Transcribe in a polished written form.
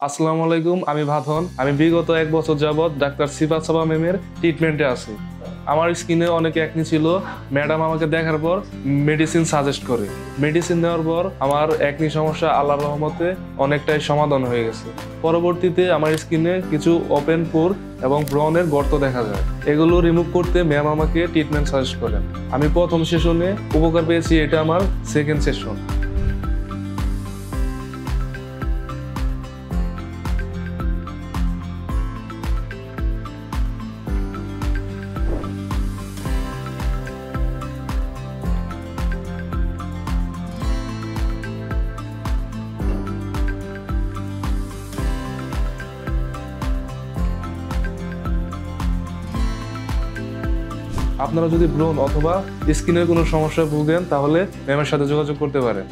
আসসালামু আলাইকুম, আমি ভাধন। আমি বিগত 1 বছর যাবৎ ডাক্তার সিফাত সাবা ম্যামের ট্রিটমেন্টে আছি। আমার স্কিনে অনেক একনি ছিল। ম্যাডাম আমাকে দেখার পর মেডিসিন সাজেস্ট করে। মেডিসিন নেওয়ার পর আমার একনি সমস্যা আল্লাহর রহমতে অনেকটাই সমাধান হয়ে গেছে। পরবর্তীতে আমার স্কিনে কিছু ওপেন পোর এবং ব্রণের গর্ত দেখা যায়। এগুলো রিমুভ করতে ম্যাম আমাকে ট্রিটমেন্ট সাজেস্ট করেন। আমি প্রথম সেশনে উপকার পেয়েছি, এটা আমার সেকেন্ড সেশন। আপনারা যদি ব্রণ অথবা স্কিনের কোনো সমস্যায় ভুগেন তাহলে ম্যামের সাথে যোগাযোগ করতে পারেন।